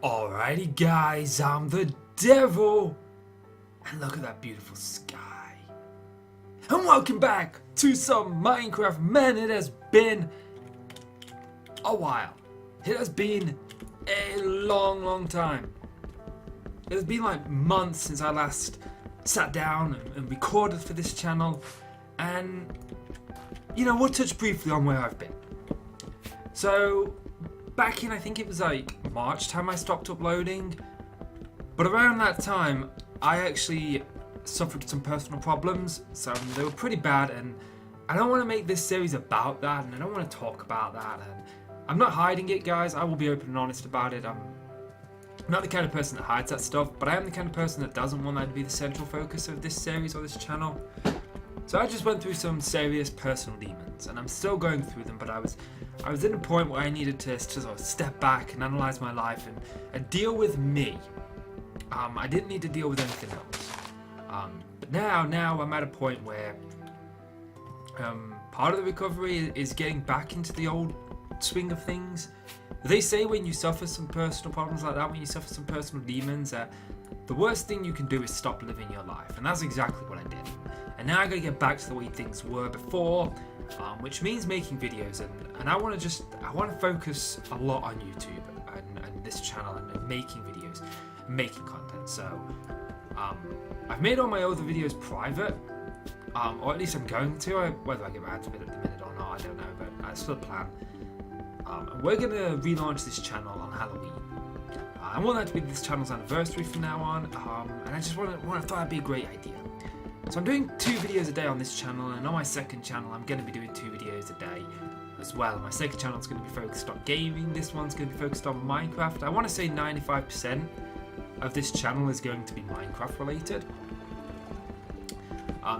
Alrighty guys, I'm the devil, and look at that beautiful sky. And welcome back to some Minecraft. Man, it has been a while. It has been a long time. It has been like months since I last sat down and recorded for this channel. And, you know, we'll touch briefly on where I've been. So, back in, I think it was like March time I stopped uploading. But around that time, I actually suffered some personal problems. So they were pretty bad, and I don't want to make this series about that, and I don't want to talk about that. And I'm not hiding it, guys. I will be open and honest about it. I'm not the kind of person that hides that stuff, but I am the kind of person that doesn't want that to be the central focus of this series or this channel. So I just went through some serious personal demons, and I'm still going through them, but I was at a point where I needed to sort of step back and analyze my life and deal with me. I didn't need to deal with anything else. But now I'm at a point where part of the recovery is getting back into the old swing of things. They say when you suffer some personal problems like that, when you suffer some personal demons, the worst thing you can do is stop living your life, and that's exactly what I did. And now I gotta get back to the way things were before, which means making videos, and I want to focus a lot on YouTube and this channel and making videos, and making content. So I've made all my other videos private, or at least I'm going to. Whether I get around to it at the minute or not, I don't know, but that's still the plan. And we're gonna relaunch this channel on Halloween. I want that to be this channel's anniversary from now on, and I just thought that'd be a great idea. So I'm doing 2 videos a day on this channel, and on my second channel I'm going to be doing 2 videos a day as well. My second channel is going to be focused on gaming, this one's going to be focused on Minecraft. I want to say 95% of this channel is going to be Minecraft related.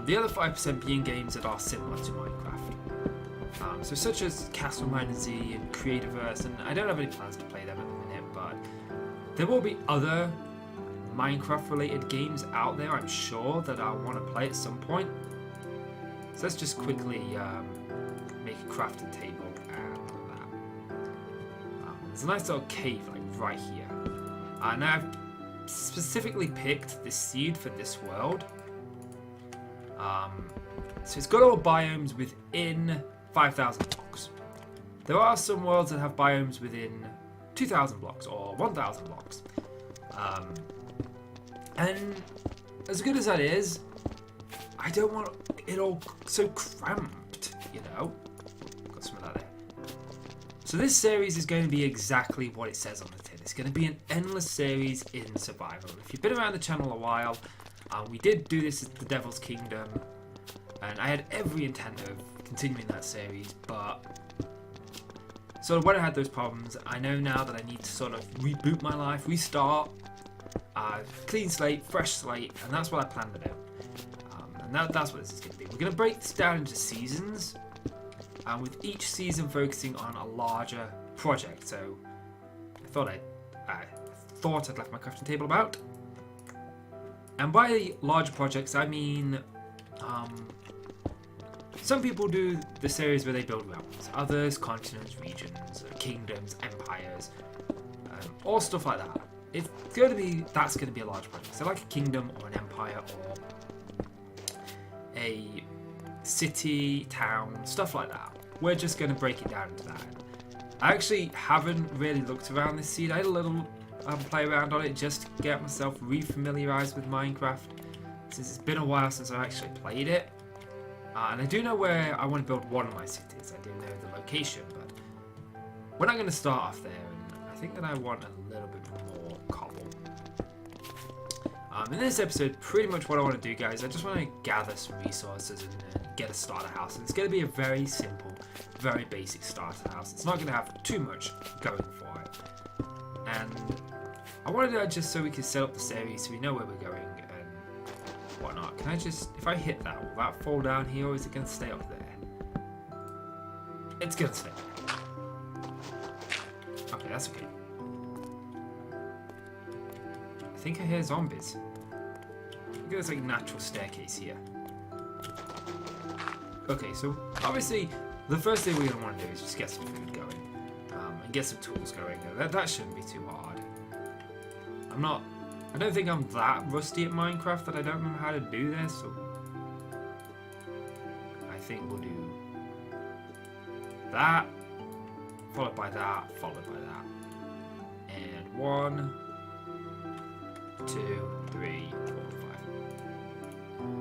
The other 5% being games that are similar to Minecraft. So such as Castle Miner Z and Creativerse, and I don't have any plans to play them at the minute, but there will be other Minecraft related games out there, I'm sure, that I want to play at some point. So let's just quickly make a crafting table and that. There's a nice little cave like right here. Now I've specifically picked this seed for this world. So it's got all biomes within 5,000 blocks. There are some worlds that have biomes within 2,000 blocks or 1,000 blocks. And as good as that is, I don't want it all so cramped, you know? Got some of that there. So this series is going to be exactly what it says on the tin. It's going to be an endless series in survival. If you've been around the channel a while, we did do this at the Devil's Kingdom, and I had every intent of continuing that series, but sort of when I had those problems, I know now that I need to sort of reboot my life, restart, clean slate, fresh slate, and that's what I plan to do. And that's what this is going to be. We're going to break this down into seasons, with each season focusing on a larger project. So I thought I'd left my crafting table about. And by larger projects, I mean some people do the series where they build realms, others continents, regions, kingdoms, empires, all stuff like that. That's going to be a large project. So like a kingdom or an empire or a city, town, stuff like that. We're just going to break it down into that. I actually haven't really looked around this seed. I had a little play around on it just to get myself refamiliarized with Minecraft, since it's been a while since I actually played it. And I do know where I want to build one of my cities. I do know the location, but we're not going to start off there. And I think that I want a little bit more cobble. In this episode, pretty much what I want to do, guys, I just want to gather some resources and get a starter house. And it's going to be a very simple, very basic starter house. It's not going to have too much going for it. And I wanted to just so we can set up the series so we know where we're going and whatnot. Can I just, if I hit that, will that fall down here, or is it going to stay up there? It's going to stay. Okay, that's okay. I think I hear zombies. I think there's like a natural staircase here. Okay, so obviously the first thing we're going to want to do is just get some food going and get some tools going. That shouldn't be too hard. I don't think I'm that rusty at Minecraft that I don't remember how to do this. So I think we'll do that, followed by that, followed by that. And 1, 2, 3, 4,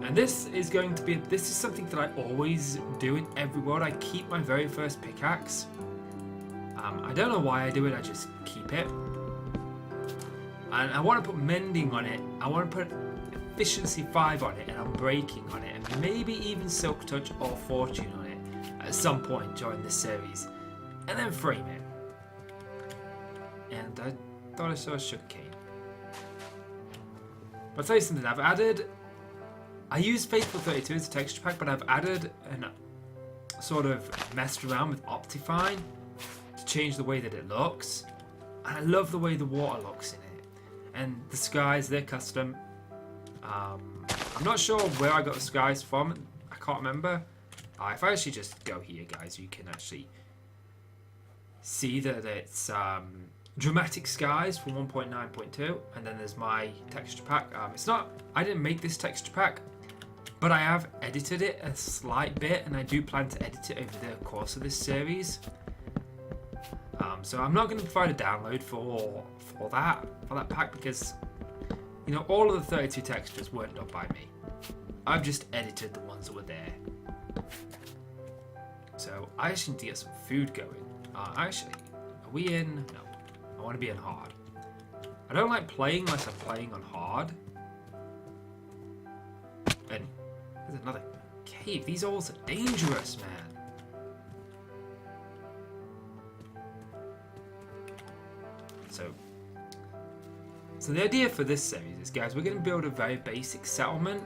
5. And this is something that I always do in every world. I keep my very first pickaxe. I don't know why I do it, I just keep it. And I want to put mending on it. I want to put efficiency 5 on it and unbreaking on it. And maybe even silk touch or fortune on it at some point during this series. And then frame it. And I thought I saw a sugarcane. But I'll tell you something, I used Faithful 32 as a texture pack, but I've added and sort of messed around with Optifine to change the way that it looks. And I love the way the water looks in it. And the skies, they're custom. I'm not sure where I got the skies from. I can't remember. If I actually just go here, guys, you can actually see that it's dramatic skies from 1.9.2, and then there's my texture pack. I didn't make this texture pack, but I have edited it a slight bit, and I do plan to edit it over the course of this series. So I'm not going to provide a download for that pack because, you know, all of the 32 textures weren't done by me. I've just edited the ones that were there. So I actually need to get some food going. Actually, are we in? No, I want to be in hard. I don't like playing unless I'm playing on hard. And there's another cave. These holes are dangerous, man. So the idea for this series is, guys, we're going to build a very basic settlement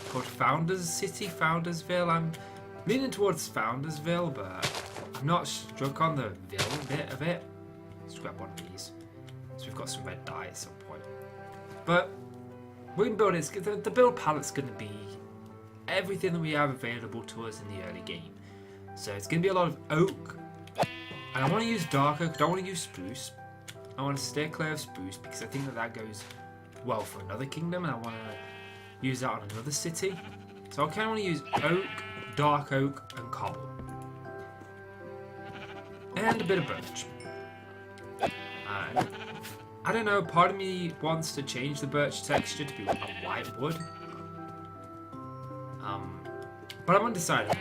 called Founders City, Foundersville. I'm leaning towards Foundersville, but I'm not struck on the ville bit of it. Let's grab one of these. So we've got some red dye at some point. But we can build it. The build palette's going to be everything that we have available to us in the early game. So it's going to be a lot of oak. And I want to use dark oak. I don't want to use spruce. I want to stay clear of spruce because I think that goes well for another kingdom, and I want to use that on another city. So I kind of want to use oak, dark oak, and cobble. And a bit of birch. I don't know, part of me wants to change the birch texture to be a white wood. But I'm undecided on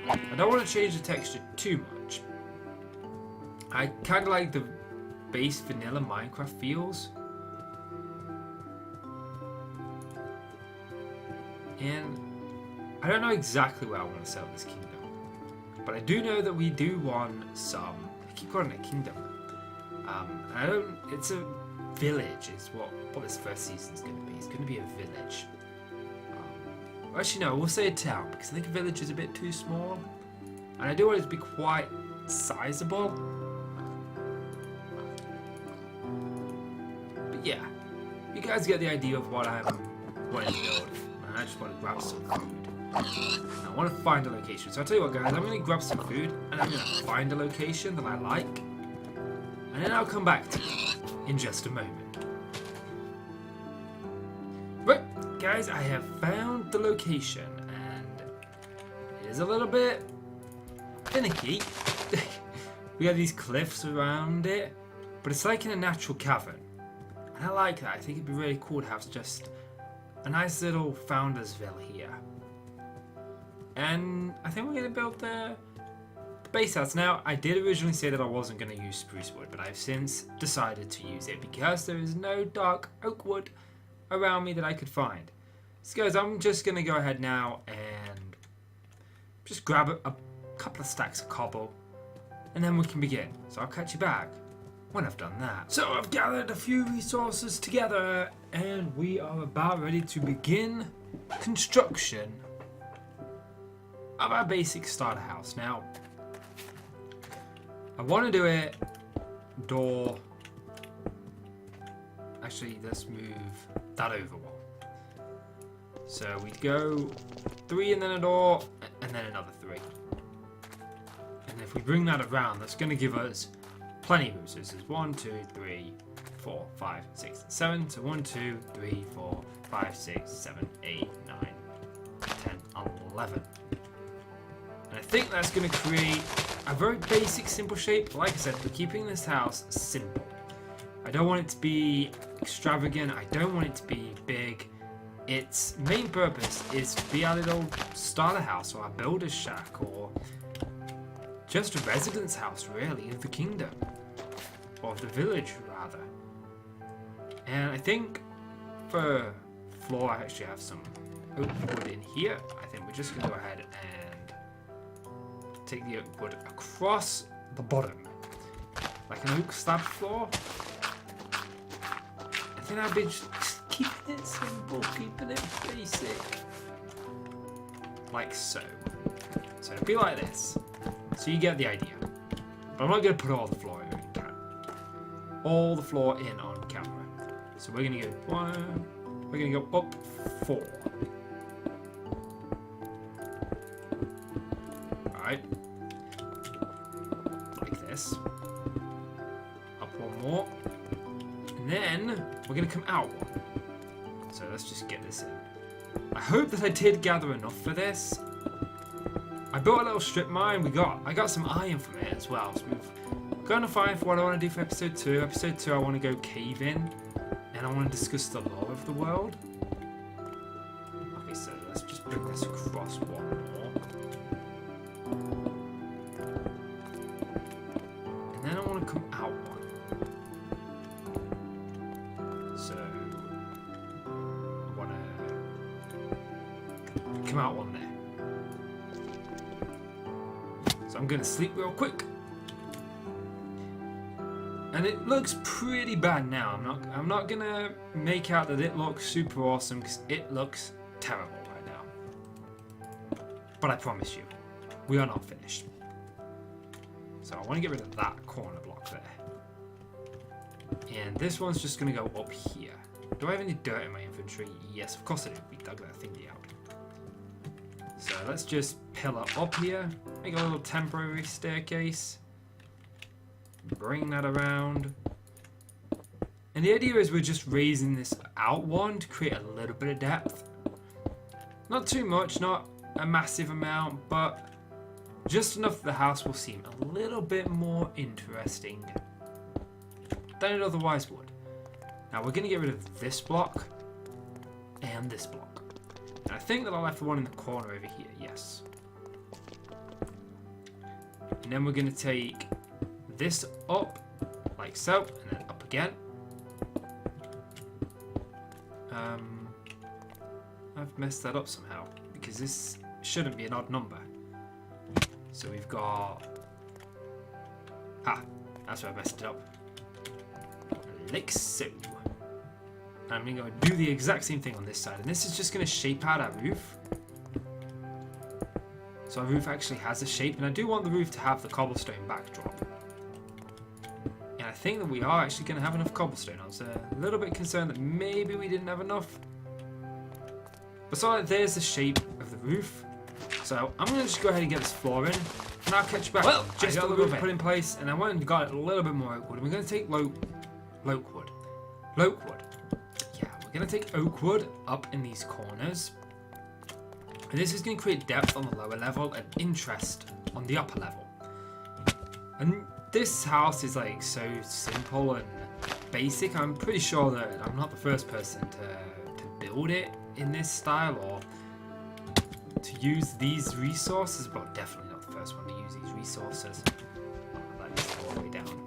that. I don't want to change the texture too much. I kind of like the base vanilla Minecraft feels. And I don't know exactly where I want to settle this kingdom. But I do know that we do want some, I keep calling it a kingdom. It's a village is what this first season is going to be. It's going to be a village. Actually no, we'll say a town because I think a village is a bit too small. And I do want it to be quite sizable. Yeah, you guys get the idea of what I'm wanting to build. And I just want to grab some food. And I want to find a location. So I'll tell you what, guys, I'm going to grab some food and I'm going to find a location that I like. And then I'll come back to you in just a moment. Right, guys, I have found the location and it is a little bit finicky. We have these cliffs around it, but it's like in a natural cavern. And I like that. I think it'd be really cool to have just a nice little Foundersville here. And I think we're going to build the base house. Now, I did originally say that I wasn't going to use spruce wood, but I've since decided to use it because there is no dark oak wood around me that I could find. So guys, I'm just going to go ahead now and just grab a couple of stacks of cobble and then we can begin. So I'll catch you back when I've done that. So I've gathered a few resources together and we are about ready to begin construction of our basic starter house. Now, I want to do it door. Actually, let's move that over one. So we'd go 3 and then a door and then another 3. And if we bring that around, that's going to give us plenty of roofs. So this is 1, 2, 3, 4, 5, 6, 7. So 1, 2, 3, 4, 5, 6, 7, 8, 9, 10, 11. And I think that's going to create a very basic, simple shape. Like I said, we're keeping this house simple. I don't want it to be extravagant. I don't want it to be big. Its main purpose is to be a little starter house or a builder's shack or just a residence house, really, of the kingdom. Or of the village, rather. And I think for floor, I actually have some oak wood in here. I think we're just going to go ahead and take the oak wood across the bottom. Like an oak slab floor. I think I'll be just keeping it simple, keeping it basic. Like so. So it'll be like this. So you get the idea. But I'm not going to put all the floor in camera. All the floor in on camera. So we're going to go 1, we're going to go up 4. Alright. Like this. Up 1 more. And then we're going to come out 1. So let's just get this in. I hope that I did gather enough for this. I built a little strip mine. I got some iron from it as well. So we've got enough iron for what I want to do for episode 2. Episode 2 I want to go cave in. And I want to discuss the lore of the world. Okay, so let's just bring this across 1 more. And then I want to come out 1. So I want to come out 1 there. So I'm going to sleep real quick. And it looks pretty bad now. I'm not going to make out that it looks super awesome because it looks terrible right now. But I promise you, we are not finished. So I want to get rid of that corner block there. And this one's just going to go up here. Do I have any dirt in my inventory? Yes, of course I do. We dug that thingy out. So let's just pillar up here. Make a little temporary staircase. Bring that around. And the idea is we're just raising this out 1 to create a little bit of depth. Not too much, not a massive amount, but just enough that the house will seem a little bit more interesting than it otherwise would. Now we're going to get rid of this block and this block. And I think that I left the one in the corner over here, yes. And then we're going to take this up, like so, and then up again. I've messed that up somehow, because this shouldn't be an odd number. So we've got... that's where I messed it up. Like so. And I'm going to go and do the exact same thing on this side, and this is just going to shape out our roof. So our roof actually has a shape, and I do want the roof to have the cobblestone backdrop. And I think that we are actually going to have enough cobblestone. I was a little bit concerned that maybe we didn't have enough. But so there's the shape of the roof. So I'm going to just go ahead and get this floor in, and I'll catch you back. Well, just got the roof put in place, and I went and got a little bit more oak wood. We're going to take oak wood. Yeah, we're going to take oak wood up in these corners. And this is going to create depth on the lower level and interest on the upper level. And this house is like so simple and basic. I'm pretty sure that I'm not the first person to build it in this style or to use these resources, but definitely not the first one to use these resources. Let this all the way down.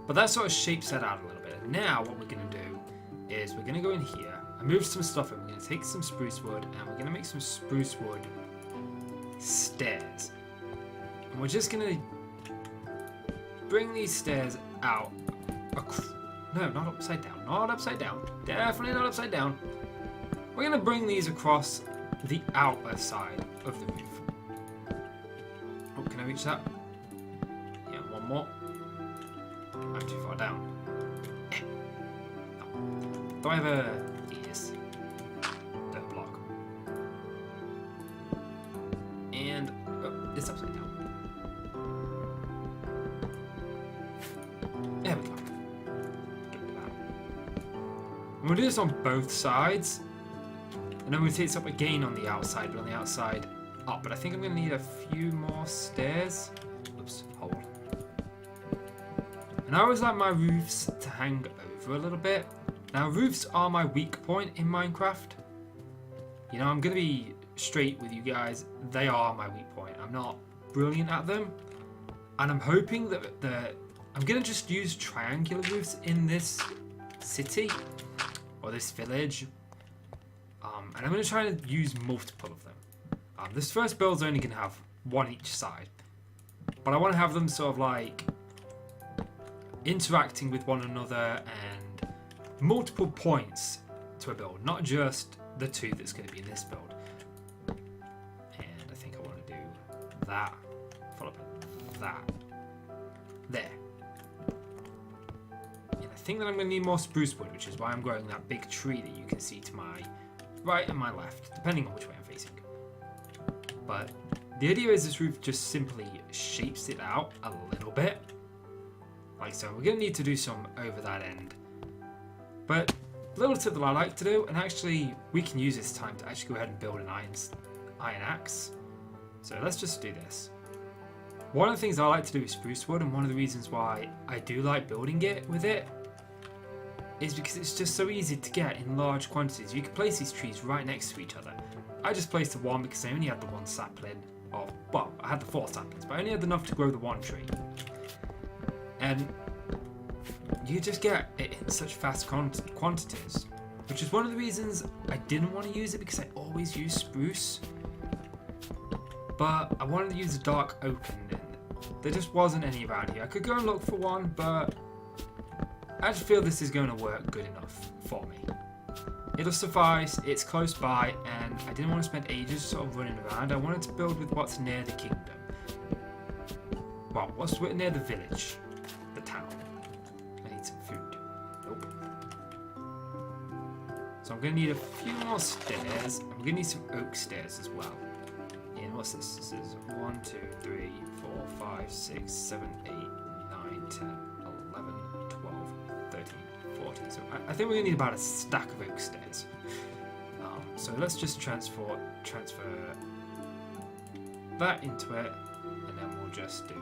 But that sort of shapes that out a little bit. And now what we're going to do is we're going to go in here. I moved some stuff in. We're going to take some spruce wood and we're going to make some spruce wood stairs. And we're just going to bring these stairs out. No, not upside down. Not upside down. Definitely not upside down. We're going to bring these across the outer side of the roof. Oh, can I reach that? Yeah, one more. I'm too far down. Do I have a... Yes. Dirt block. And... Oh, it's upside down. we'll do this on both sides. And then we'll take this up again on the outside, but on the outside up. But I think I'm going to need a few more stairs. Oops, hold. And I always like my roofs to hang over a little bit. Now, roofs are my weak point in Minecraft. You know, I'm going to be straight with you guys. They are my weak point. I'm not brilliant at them. And I'm hoping that I'm going to just use triangular roofs in this city or this village. And I'm going to try to use multiple of them. This first build's only going to have one each side. But I want to have them sort of like interacting with one another and multiple points to a build, not just the two that's going to be in this build. And I think I want to do that, followed by that. There. And I think that I'm going to need more spruce wood, which is why I'm growing that big tree that you can see to my right and my left, depending on which way I'm facing. But the idea is this roof just simply shapes it out a little bit. Like so. We're going to need to do some over that end. But a little tip that I like to do, and actually we can use this time to actually go ahead and build an iron axe. So let's just do this. One of the things I like to do with spruce wood, and one of the reasons why I do like building it with it, is because it's just so easy to get in large quantities. You can place these trees right next to each other. I just placed the one because I only had the one sapling. Well, I had the 4 saplings, but I only had enough to grow the one tree. And you just get it in such fast quantities, which is one of the reasons I didn't want to use it, because I always use spruce. But I wanted to use a dark oak, and there just wasn't any around here. I could go and look for one, but I just feel this is going to work good enough for me. It'll suffice, it's close by, and I didn't want to spend ages sort of running around. I wanted to build with what's near the kingdom. Well, what's near the village, the town. I need some food. Nope. So I'm going to need a few more stairs. I'm going to need some oak stairs as well. And what's this? This is 1, 2, 3, 4, 5, 6, 7, 8, 9, 10, 11, 12, 13, 14. So I think we're going to need about a stack of oak stairs. So let's just transfer that into it, and then we'll just do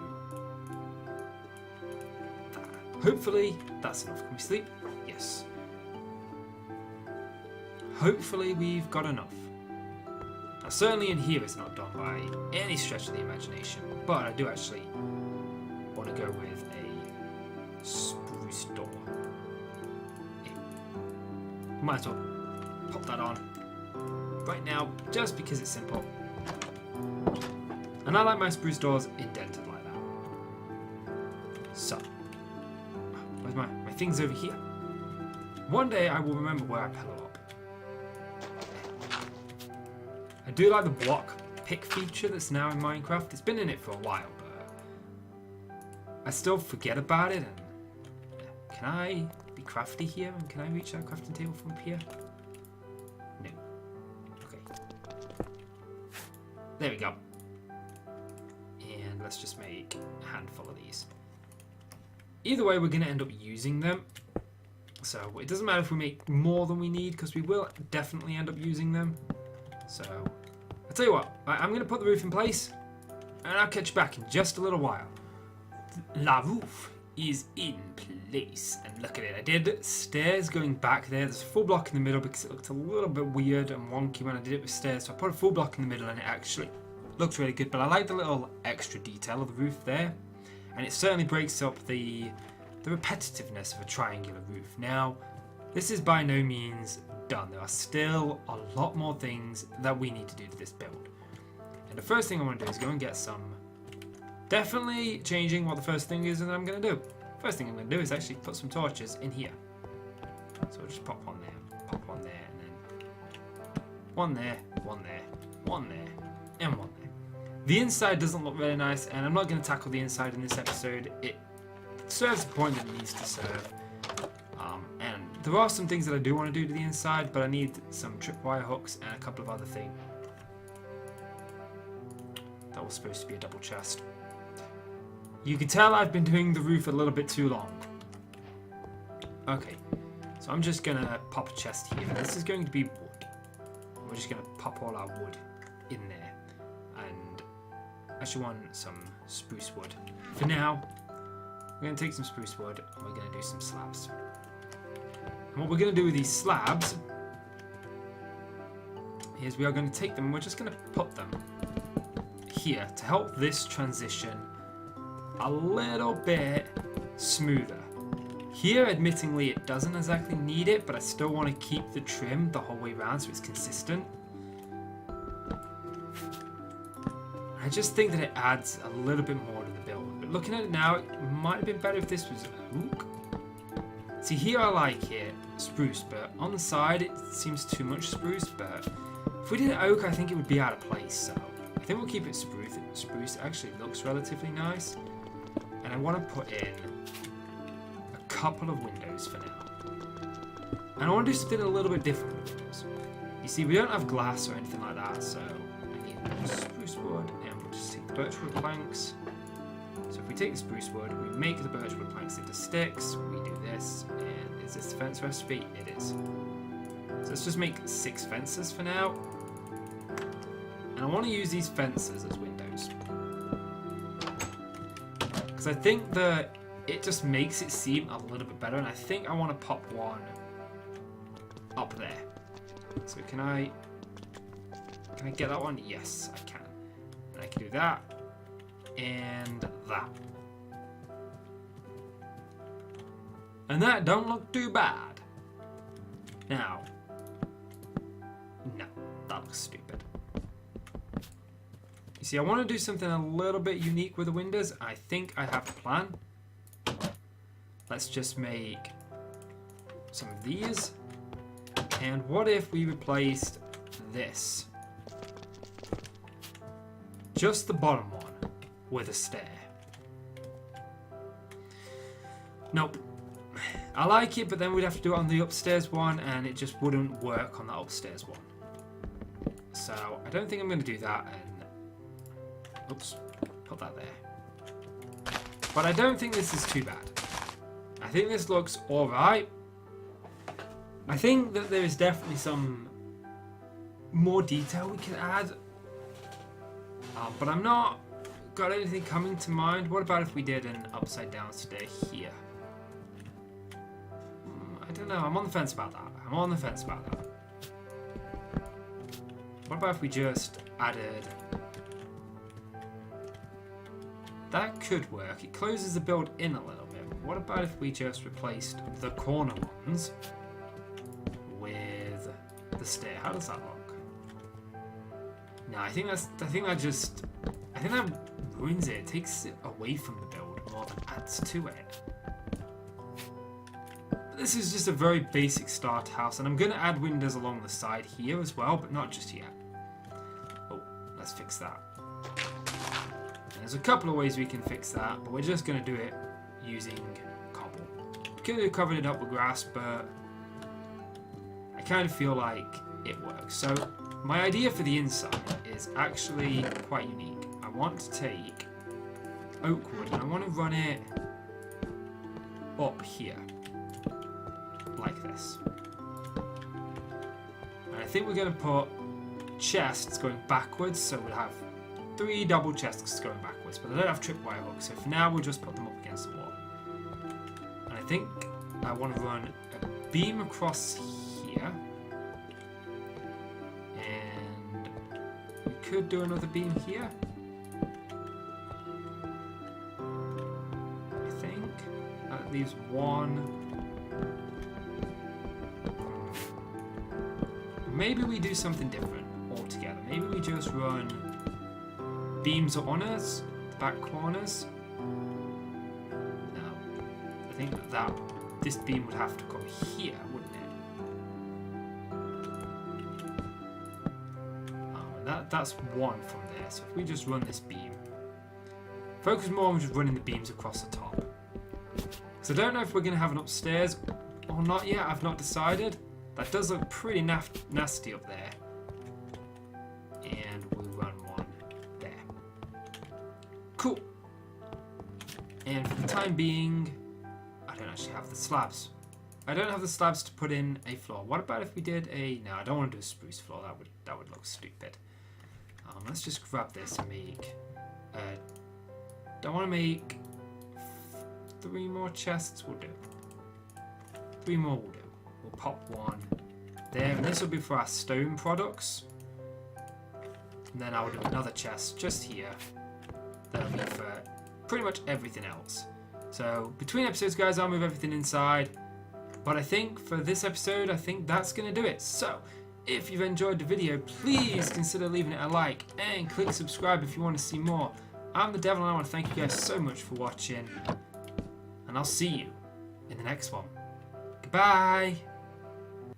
that. Hopefully that's enough. Can we sleep? Yes. Hopefully we've got enough. Now, certainly in here it's not done by any stretch of the imagination, but I do actually want to go with a spruce door. Yeah. Might as well pop that on right now, just because it's simple. And I like my spruce doors indented like that. So, where's my things over here? One day I will remember where I pillow up. I do like the block pick feature that's now in Minecraft. It's been in it for a while, but I still forget about it. And can I be crafty here? And can I reach that crafting table from up here? No. Okay. There we go. And let's just make a handful of these. Either way, we're going to end up using them. So it doesn't matter if we make more than we need, because we will definitely end up using them. So I'll tell you what, I'm going to put the roof in place, and I'll catch you back in just a little while. La roof is in place, and look at it. I did stairs going back there. There's a full block in the middle because it looked a little bit weird and wonky when I did it with stairs. So I put a full block in the middle, and it actually looks really good. But I like the little extra detail of the roof there, and it certainly breaks up the repetitiveness of a triangular roof. Now, this is by no means done. There are still a lot more things that we need to do to this build. And the first thing I want to do is go and get some... Definitely changing what the first thing is that I'm going to do. First thing I'm going to do is actually put some torches in here. So I'll just pop one there, and then one there, one there, one there, and one there. The inside doesn't look very nice, and I'm not going to tackle the inside in this episode. It serves the point that it needs to serve. And there are some things that I do want to do to the inside, but I need some tripwire hooks and a couple of other things. That was supposed to be a double chest. You can tell I've been doing the roof a little bit too long. Okay, so So I'm just gonna pop a chest here. This is going to be wood. We're just gonna pop all our wood in there. And I actually want some spruce wood. For now, we're gonna take some spruce wood and we're gonna do some slabs. And what we're gonna do with these slabs is we are going to take them and we're just going to put them here to help this transition a little bit smoother. Here, admittingly, it doesn't exactly need it, but I still want to keep the trim the whole way around so it's consistent. I just think that it adds a little bit more to the build. But looking at it now, it might have been better if this was oak. See, here I like it spruce, but on the side it seems too much spruce, but if we did oak, I think it would be out of place, so I think we'll keep it spruce. Spruce actually looks relatively nice. And I want to put in a couple of windows for now. And I want to do something a little bit different with windows. You see, we don't have glass or anything like that, so I need spruce wood, and we'll just take the birchwood planks. So if we take the spruce wood, we make the birchwood planks into sticks, we do this, and is this the fence recipe? It is. So let's just make 6 fences for now. And I want to use these fences as windows. Because I think that it just makes it seem a little bit better. And I think I want to pop one up there. So can I get that one? Yes, I can. And I can do that. And that. And that don't look too bad. Now. No, that looks stupid. You see, I want to do something a little bit unique with the windows. I think I have a plan. Let's just make some of these. And what if we replaced this? Just the bottom one with a stair. Nope. I like it, but then we'd have to do it on the upstairs one, and it just wouldn't work on that upstairs one. So I don't think I'm going to do that, and oops, put that there. But I don't think this is too bad. I think this looks alright. I think that there is definitely some more detail we can add. But I'm not got anything coming to mind. What about if we did an upside down stair here? I don't know. I'm on the fence about that. What about if we just added... That could work. It closes the build in a little bit. What about if we just replaced the corner ones with the stair? How does that look? No, I think that ruins it. It takes it away from the build more than adds to it. This is just a very basic start house, and I'm going to add windows along the side here as well, but not just yet. Oh, let's fix that. And there's a couple of ways we can fix that, but we're just going to do it using cobble. Could have covered it up with grass, but I kind of feel like it works. So my idea for the inside is actually quite unique. I want to take oak wood and I want to run it up here. Like this. And I think we're going to put chests going backwards, so we'll have 3 double chests going backwards, but I don't have tripwire hooks, so for now we'll just put them up against the wall. And I think I want to run a beam across here, and we could do another beam here. I think that leaves one. Maybe we do something different altogether. Maybe we just run beams on us, the back corners. No, I think that this beam would have to go here, wouldn't it? And that's one from there. So if we just run this beam, focus more on just running the beams across the top. So I don't know if we're going to have an upstairs or not yet. I've not decided. That does look pretty nasty up there. And we'll run one there. Cool. And for the time being, I don't actually have the slabs I don't have the slabs to put in a floor. What about if we did a... No, I don't want to do a spruce floor. That would look stupid. Let's just grab this and make... don't want to make 3 more chests. We'll do. 3 more will do. We'll pop 1 there. And this will be for our stone products. And then I'll do another chest just here. That'll be for pretty much everything else. So between episodes, guys, I'll move everything inside. But I think for this episode, I think that's going to do it. So if you've enjoyed the video, please consider leaving it a like and click subscribe if you want to see more. I'm the Devil and I want to thank you guys so much for watching. And I'll see you in the next one. Goodbye.